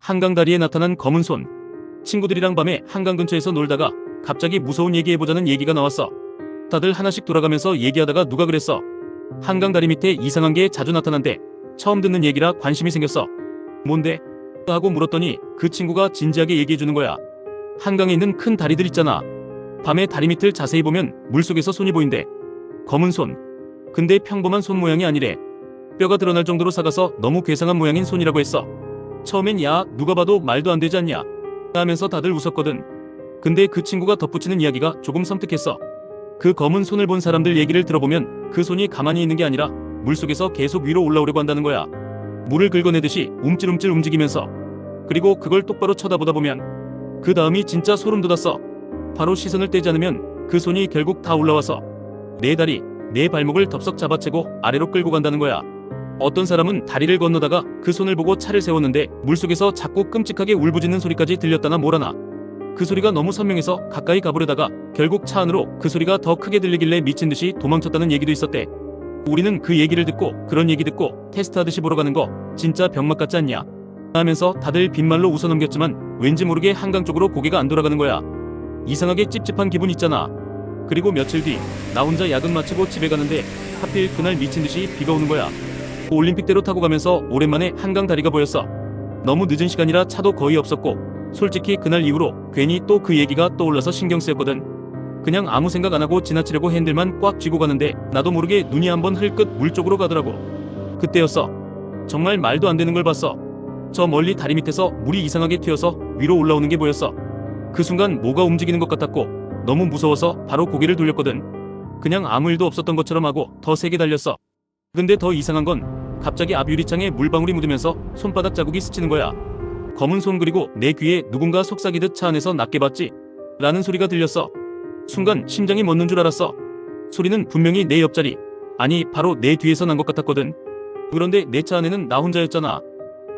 한강 다리에 나타난 검은 손. 친구들이랑 밤에 한강 근처에서 놀다가 갑자기 무서운 얘기해보자는 얘기가 나왔어. 다들 하나씩 돌아가면서 얘기하다가 누가 그랬어. 한강 다리 밑에 이상한 게 자주 나타난대. 처음 듣는 얘기라 관심이 생겼어. 뭔데? 하고 물었더니 그 친구가 진지하게 얘기해주는 거야. 한강에 있는 큰 다리들 있잖아. 밤에 다리 밑을 자세히 보면 물속에서 손이 보인대. 검은 손. 근데 평범한 손 모양이 아니래. 뼈가 드러날 정도로 작아서 너무 괴상한 모양인 손이라고 했어. 처음엔 야, 누가 봐도 말도 안 되지 않냐 하면서 다들 웃었거든. 근데 그 친구가 덧붙이는 이야기가 조금 섬뜩했어. 그 검은 손을 본 사람들 얘기를 들어보면 그 손이 가만히 있는 게 아니라 물속에서 계속 위로 올라오려고 한다는 거야. 물을 긁어내듯이 움찔움찔 움직이면서. 그리고 그걸 똑바로 쳐다보다 보면 그 다음이 진짜 소름 돋았어. 바로 시선을 떼지 않으면 그 손이 결국 다 올라와서 내 다리, 내 발목을 덥석 잡아채고 아래로 끌고 간다는 거야. 어떤 사람은 다리를 건너다가 그 손을 보고 차를 세웠는데 물속에서 자꾸 끔찍하게 울부짖는 소리까지 들렸다나 뭐라나. 그 소리가 너무 선명해서 가까이 가보려다가 결국 차 안으로 그 소리가 더 크게 들리길래 미친듯이 도망쳤다는 얘기도 있었대. 우리는 그 얘기를 듣고 그런 얘기 듣고 테스트하듯이 보러 가는 거 진짜 병맛 같지 않냐 하면서 다들 빈말로 웃어넘겼지만 왠지 모르게 한강 쪽으로 고개가 안 돌아가는 거야. 이상하게 찝찝한 기분 있잖아. 그리고 며칠 뒤 나 혼자 야근 마치고 집에 가는데 하필 그날 미친듯이 비가 오는 거야. 올림픽대로 타고 가면서 오랜만에 한강 다리가 보였어. 너무 늦은 시간이라 차도 거의 없었고 솔직히 그날 이후로 괜히 또 그 얘기가 떠올라서 신경 쓰였거든. 그냥 아무 생각 안 하고 지나치려고 핸들만 꽉 쥐고 가는데 나도 모르게 눈이 한번 흘끗 물 쪽으로 가더라고. 그때였어. 정말 말도 안 되는 걸 봤어. 저 멀리 다리 밑에서 물이 이상하게 튀어서 위로 올라오는 게 보였어. 그 순간 뭐가 움직이는 것 같았고 너무 무서워서 바로 고개를 돌렸거든. 그냥 아무 일도 없었던 것처럼 하고 더 세게 달렸어. 근데 더 이상한 건 갑자기 앞 유리창에 물방울이 묻으면서 손바닥 자국이 스치는 거야. 검은 손 그리고 내 귀에 누군가 속삭이듯 차 안에서 낮게 봤지? 라는 소리가 들렸어. 순간 심장이 멎는 줄 알았어. 소리는 분명히 내 옆자리, 아니 바로 내 뒤에서 난 것 같았거든. 그런데 내 차 안에는 나 혼자였잖아.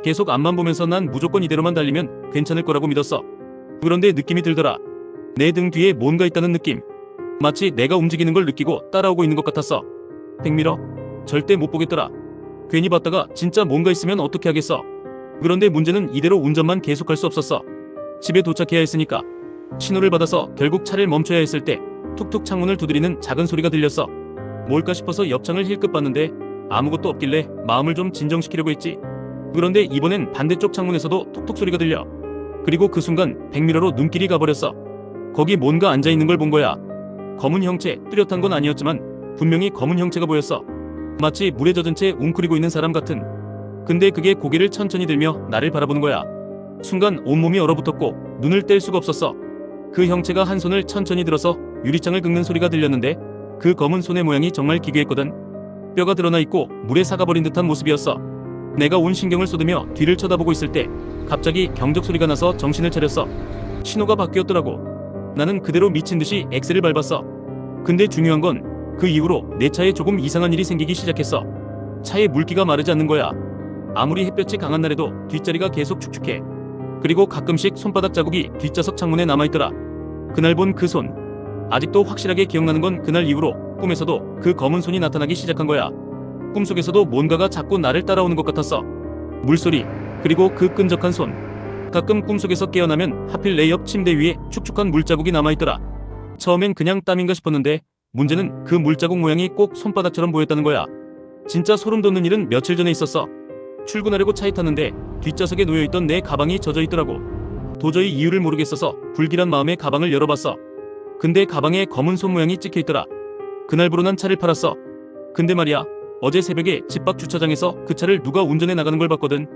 계속 앞만 보면서 난 무조건 이대로만 달리면 괜찮을 거라고 믿었어. 그런데 느낌이 들더라. 내 등 뒤에 뭔가 있다는 느낌. 마치 내가 움직이는 걸 느끼고 따라오고 있는 것 같았어. 백미러? 절대 못 보겠더라. 괜히 봤다가 진짜 뭔가 있으면 어떻게 하겠어. 그런데 문제는 이대로 운전만 계속할 수 없었어. 집에 도착해야 했으니까. 신호를 받아서 결국 차를 멈춰야 했을 때 툭툭 창문을 두드리는 작은 소리가 들렸어. 뭘까 싶어서 옆창을 힐끗 봤는데 아무것도 없길래 마음을 좀 진정시키려고 했지. 그런데 이번엔 반대쪽 창문에서도 톡톡 소리가 들려. 그리고 그 순간 백미러로 눈길이 가버렸어. 거기 뭔가 앉아있는 걸 본 거야. 검은 형체, 뚜렷한 건 아니었지만 분명히 검은 형체가 보였어. 마치 물에 젖은 채 웅크리고 있는 사람 같은. 근데 그게 고개를 천천히 들며 나를 바라보는 거야. 순간 온몸이 얼어붙었고 눈을 뗄 수가 없었어. 그 형체가 한 손을 천천히 들어서 유리창을 긁는 소리가 들렸는데 그 검은 손의 모양이 정말 기괴했거든. 뼈가 드러나 있고 물에 사가버린 듯한 모습이었어. 내가 온 신경을 쏟으며 뒤를 쳐다보고 있을 때 갑자기 경적 소리가 나서 정신을 차렸어. 신호가 바뀌었더라고. 나는 그대로 미친 듯이 엑셀을 밟았어. 근데 중요한 건 그 이후로 내 차에 조금 이상한 일이 생기기 시작했어. 차에 물기가 마르지 않는 거야. 아무리 햇볕이 강한 날에도 뒷자리가 계속 축축해. 그리고 가끔씩 손바닥 자국이 뒷좌석 창문에 남아있더라. 그날 본 그 손. 아직도 확실하게 기억나는 건 그날 이후로 꿈에서도 그 검은 손이 나타나기 시작한 거야. 꿈속에서도 뭔가가 자꾸 나를 따라오는 것 같았어. 물소리, 그리고 그 끈적한 손. 가끔 꿈속에서 깨어나면 하필 내 옆 침대 위에 축축한 물자국이 남아있더라. 처음엔 그냥 땀인가 싶었는데 문제는 그 물자국 모양이 꼭 손바닥처럼 보였다는 거야. 진짜 소름 돋는 일은 며칠 전에 있었어. 출근하려고 차에 탔는데 뒷좌석에 놓여있던 내 가방이 젖어 있더라고. 도저히 이유를 모르겠어서 불길한 마음에 가방을 열어봤어. 근데 가방에 검은 손 모양이 찍혀있더라. 그날부로 난 차를 팔았어. 근데 말이야, 어제 새벽에 집 밖 주차장에서 그 차를 누가 운전해 나가는 걸 봤거든.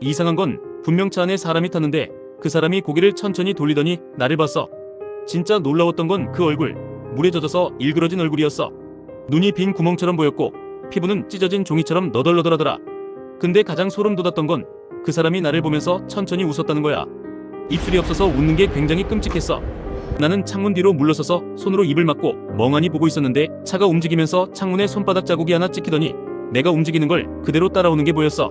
이상한 건 분명 차 안에 사람이 탔는데 그 사람이 고개를 천천히 돌리더니 나를 봤어. 진짜 놀라웠던 건 그 얼굴. 물에 젖어서 일그러진 얼굴이었어. 눈이 빈 구멍처럼 보였고 피부는 찢어진 종이처럼 너덜너덜하더라. 근데 가장 소름 돋았던 건 그 사람이 나를 보면서 천천히 웃었다는 거야. 입술이 없어서 웃는 게 굉장히 끔찍했어. 나는 창문 뒤로 물러서서 손으로 입을 막고 멍하니 보고 있었는데 차가 움직이면서 창문에 손바닥 자국이 하나 찍히더니 내가 움직이는 걸 그대로 따라오는 게 보였어.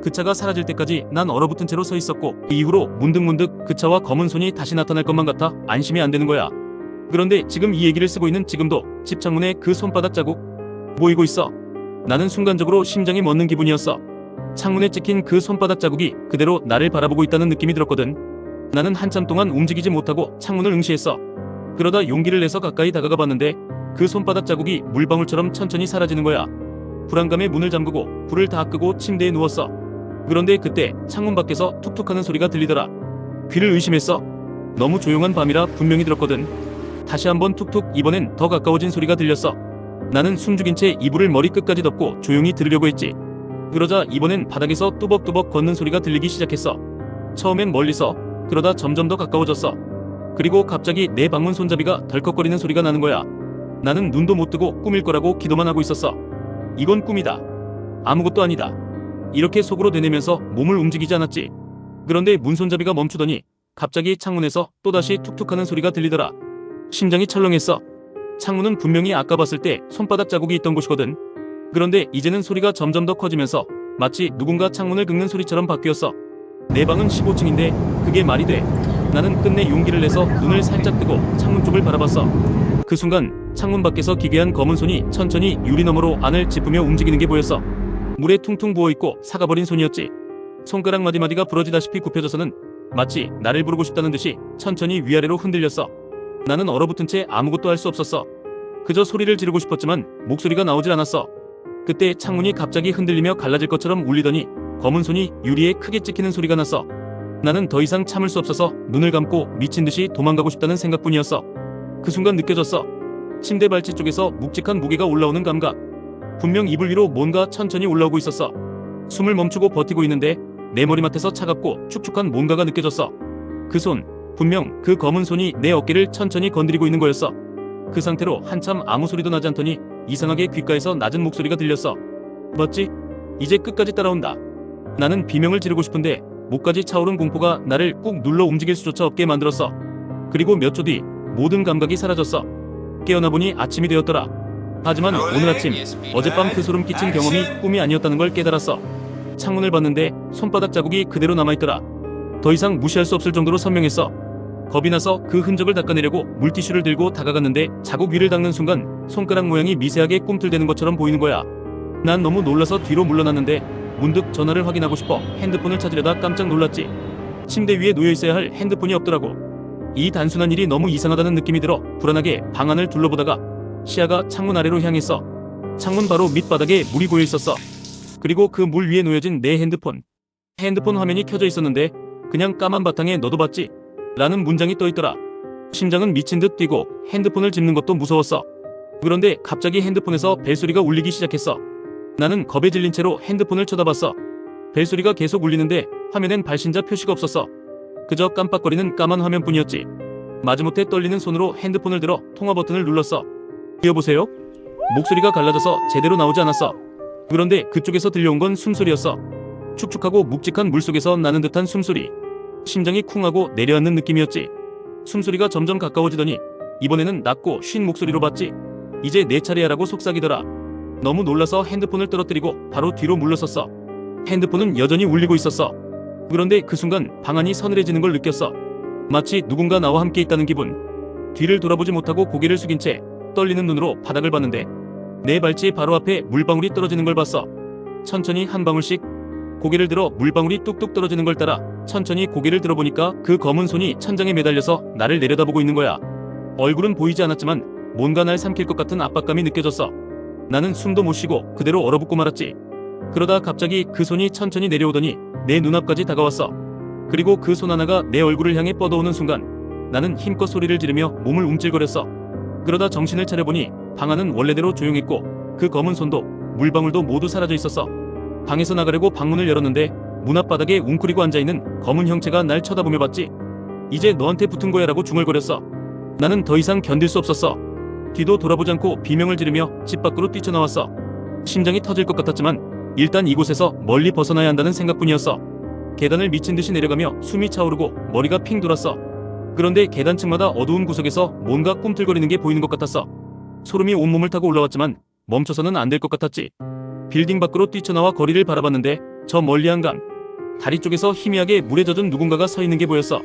그 차가 사라질 때까지 난 얼어붙은 채로 서 있었고 그 이후로 문득문득 그 차와 검은 손이 다시 나타날 것만 같아 안심이 안 되는 거야. 그런데 지금 이 얘기를 쓰고 있는 지금도 집 창문에 그 손바닥 자국 보이고 있어. 나는 순간적으로 심장이 멎는 기분이었어. 창문에 찍힌 그 손바닥 자국이 그대로 나를 바라보고 있다는 느낌이 들었거든. 나는 한참 동안 움직이지 못하고 창문을 응시했어. 그러다 용기를 내서 가까이 다가가 봤는데 그 손바닥 자국이 물방울처럼 천천히 사라지는 거야. 불안감에 문을 잠그고 불을 다 끄고 침대에 누웠어. 그런데 그때 창문 밖에서 툭툭하는 소리가 들리더라. 귀를 의심했어. 너무 조용한 밤이라 분명히 들었거든. 다시 한번 툭툭, 이번엔 더 가까워진 소리가 들렸어. 나는 숨죽인 채 이불을 머리 끝까지 덮고 조용히 들으려고 했지. 그러자 이번엔 바닥에서 뚜벅뚜벅 걷는 소리가 들리기 시작했어. 처음엔 멀리서, 그러다 점점 더 가까워졌어. 그리고 갑자기 내 방문 손잡이가 덜컥거리는 소리가 나는 거야. 나는 눈도 못 뜨고 꿈일 거라고 기도만 하고 있었어. 이건 꿈이다. 아무것도 아니다. 이렇게 속으로 되뇌면서 몸을 움직이지 않았지. 그런데 문 손잡이가 멈추더니 갑자기 창문에서 또다시 툭툭하는 소리가 들리더라. 심장이 철렁했어. 창문은 분명히 아까 봤을 때 손바닥 자국이 있던 곳이거든. 그런데 이제는 소리가 점점 더 커지면서 마치 누군가 창문을 긁는 소리처럼 바뀌었어. 내 방은 15층인데 그게 말이 돼. 나는 끝내 용기를 내서 눈을 살짝 뜨고 창문 쪽을 바라봤어. 그 순간 창문 밖에서 기괴한 검은 손이 천천히 유리 너머로 안을 짚으며 움직이는 게 보였어. 물에 퉁퉁 부어있고 사가버린 손이었지. 손가락 마디마디가 부러지다시피 굽혀져서는 마치 나를 부르고 싶다는 듯이 천천히 위아래로 흔들렸어. 나는 얼어붙은 채 아무것도 할 수 없었어. 그저 소리를 지르고 싶었지만 목소리가 나오질 않았어. 그때 창문이 갑자기 흔들리며 갈라질 것처럼 울리더니 검은 손이 유리에 크게 찍히는 소리가 났어. 나는 더 이상 참을 수 없어서 눈을 감고 미친 듯이 도망가고 싶다는 생각뿐이었어. 그 순간 느껴졌어. 침대 발치 쪽에서 묵직한 무게가 올라오는 감각. 분명 이불 위로 뭔가 천천히 올라오고 있었어. 숨을 멈추고 버티고 있는데 내 머리맡에서 차갑고 축축한 뭔가가 느껴졌어. 그 손, 분명 그 검은 손이 내 어깨를 천천히 건드리고 있는 거였어. 그 상태로 한참 아무 소리도 나지 않더니 이상하게 귓가에서 낮은 목소리가 들렸어. 맞지? 이제 끝까지 따라온다. 나는 비명을 지르고 싶은데 목까지 차오른 공포가 나를 꾹 눌러 움직일 수조차 없게 만들었어. 그리고 몇 초 뒤 모든 감각이 사라졌어. 깨어나 보니 아침이 되었더라. 하지만 오늘 아침, 어젯밤 그 소름 끼친 경험이 꿈이 아니었다는 걸 깨달았어. 창문을 봤는데 손바닥 자국이 그대로 남아있더라. 더 이상 무시할 수 없을 정도로 선명했어. 겁이 나서 그 흔적을 닦아내려고 물티슈를 들고 다가갔는데 자국 위를 닦는 순간 손가락 모양이 미세하게 꿈틀대는 것처럼 보이는 거야. 난 너무 놀라서 뒤로 물러났는데 문득 전화를 확인하고 싶어 핸드폰을 찾으려다 깜짝 놀랐지. 침대 위에 놓여있어야 할 핸드폰이 없더라고. 이 단순한 일이 너무 이상하다는 느낌이 들어 불안하게 방 안을 둘러보다가 시야가 창문 아래로 향했어. 창문 바로 밑바닥에 물이 고여 있었어. 그리고 그 물 위에 놓여진 내 핸드폰. 핸드폰 화면이 켜져 있었는데 그냥 까만 바탕에 너도 봤지? 라는 문장이 떠있더라. 심장은 미친 듯 뛰고 핸드폰을 짚는 것도 무서웠어. 그런데 갑자기 핸드폰에서 벨소리가 울리기 시작했어. 나는 겁에 질린 채로 핸드폰을 쳐다봤어. 벨소리가 계속 울리는데 화면엔 발신자 표시가 없었어. 그저 깜빡거리는 까만 화면뿐이었지. 마지못해 떨리는 손으로 핸드폰을 들어 통화 버튼을 눌렀어. 여보세요? 목소리가 갈라져서 제대로 나오지 않았어. 그런데 그쪽에서 들려온 건 숨소리였어. 축축하고 묵직한 물속에서 나는 듯한 숨소리. 심장이 쿵하고 내려앉는 느낌이었지. 숨소리가 점점 가까워지더니 이번에는 낮고 쉰 목소리로 봤지. 이제 내 차례야라고 속삭이더라. 너무 놀라서 핸드폰을 떨어뜨리고 바로 뒤로 물러섰어. 핸드폰은 여전히 울리고 있었어. 그런데 그 순간 방 안이 서늘해지는 걸 느꼈어. 마치 누군가 나와 함께 있다는 기분. 뒤를 돌아보지 못하고 고개를 숙인 채 떨리는 눈으로 바닥을 봤는데 내 발치 바로 앞에 물방울이 떨어지는 걸 봤어. 천천히 한 방울씩. 고개를 들어 물방울이 뚝뚝 떨어지는 걸 따라 천천히 고개를 들어보니까 그 검은 손이 천장에 매달려서 나를 내려다보고 있는 거야. 얼굴은 보이지 않았지만 뭔가 날 삼킬 것 같은 압박감이 느껴졌어. 나는 숨도 못 쉬고 그대로 얼어붙고 말았지. 그러다 갑자기 그 손이 천천히 내려오더니 내 눈앞까지 다가왔어. 그리고 그 손 하나가 내 얼굴을 향해 뻗어오는 순간 나는 힘껏 소리를 지르며 몸을 움찔거렸어. 그러다 정신을 차려보니 방 안은 원래대로 조용했고 그 검은 손도 물방울도 모두 사라져 있었어. 방에서 나가려고 방문을 열었는데 문 앞바닥에 웅크리고 앉아있는 검은 형체가 날 쳐다보며 봤지. 이제 너한테 붙은 거야 라고 중얼거렸어. 나는 더 이상 견딜 수 없었어. 뒤도 돌아보지 않고 비명을 지르며 집 밖으로 뛰쳐나왔어. 심장이 터질 것 같았지만 일단 이곳에서 멀리 벗어나야 한다는 생각뿐이었어. 계단을 미친 듯이 내려가며 숨이 차오르고 머리가 핑 돌았어. 그런데 계단층마다 어두운 구석에서 뭔가 꿈틀거리는 게 보이는 것 같았어. 소름이 온몸을 타고 올라왔지만 멈춰서는 안 될 것 같았지. 빌딩 밖으로 뛰쳐나와 거리를 바라봤는데 저 멀리 한강 다리 쪽에서 희미하게 물에 젖은 누군가가 서 있는 게 보였어.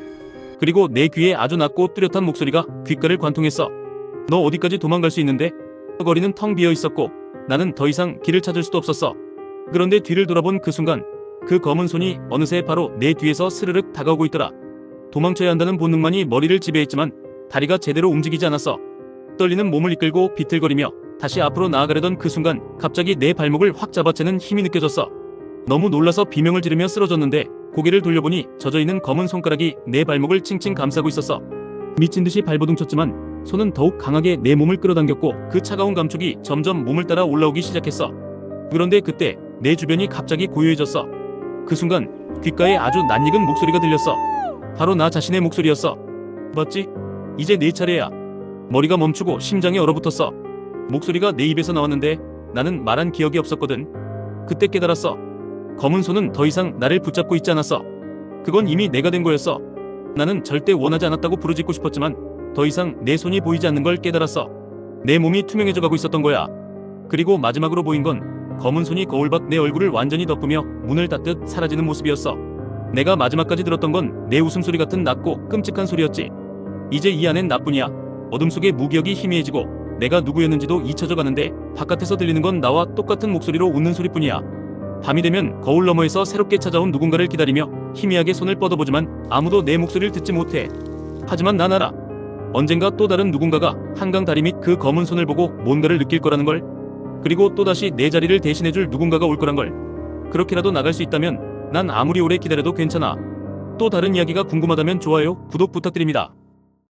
그리고 내 귀에 아주 낮고 뚜렷한 목소리가 귓가를 관통했어. 너 어디까지 도망갈 수 있는데? 거리는 텅 비어 있었고 나는 더 이상 길을 찾을 수도 없었어. 그런데 뒤를 돌아본 그 순간 그 검은 손이 어느새 바로 내 뒤에서 스르륵 다가오고 있더라. 도망쳐야 한다는 본능만이 머리를 지배했지만 다리가 제대로 움직이지 않았어. 떨리는 몸을 이끌고 비틀거리며 다시 앞으로 나아가려던 그 순간 갑자기 내 발목을 확 잡아채는 힘이 느껴졌어. 너무 놀라서 비명을 지르며 쓰러졌는데 고개를 돌려보니 젖어있는 검은 손가락이 내 발목을 칭칭 감싸고 있었어. 미친듯이 발버둥쳤지만 손은 더욱 강하게 내 몸을 끌어당겼고 그 차가운 감촉이 점점 몸을 따라 올라오기 시작했어. 그런데 그때 내 주변이 갑자기 고요해졌어. 그 순간 귓가에 아주 낯익은 목소리가 들렸어. 바로 나 자신의 목소리였어. 맞지? 이제 내 차례야. 머리가 멈추고 심장이 얼어붙었어. 목소리가 내 입에서 나왔는데 나는 말한 기억이 없었거든. 그때 깨달았어. 검은 손은 더 이상 나를 붙잡고 있지 않았어. 그건 이미 내가 된 거였어. 나는 절대 원하지 않았다고 부르짖고 싶었지만 더 이상 내 손이 보이지 않는 걸 깨달았어. 내 몸이 투명해져 가고 있었던 거야. 그리고 마지막으로 보인 건 검은 손이 거울 밖 내 얼굴을 완전히 덮으며 문을 닫듯 사라지는 모습이었어. 내가 마지막까지 들었던 건 내 웃음소리 같은 낮고 끔찍한 소리였지. 이제 이 안엔 나뿐이야. 어둠 속에 무기력이 희미해지고 내가 누구였는지도 잊혀져 가는데 바깥에서 들리는 건 나와 똑같은 목소리로 웃는 소리뿐이야. 밤이 되면 거울 너머에서 새롭게 찾아온 누군가를 기다리며 희미하게 손을 뻗어보지만 아무도 내 목소리를 듣지 못해. 하지만 난 알아. 언젠가 또 다른 누군가가 한강 다리 밑 그 검은 손을 보고 뭔가를 느낄 거라는 걸. 그리고 또다시 내 자리를 대신해줄 누군가가 올 거란 걸. 그렇게라도 나갈 수 있다면 난 아무리 오래 기다려도 괜찮아. 또 다른 이야기가 궁금하다면 좋아요, 구독 부탁드립니다.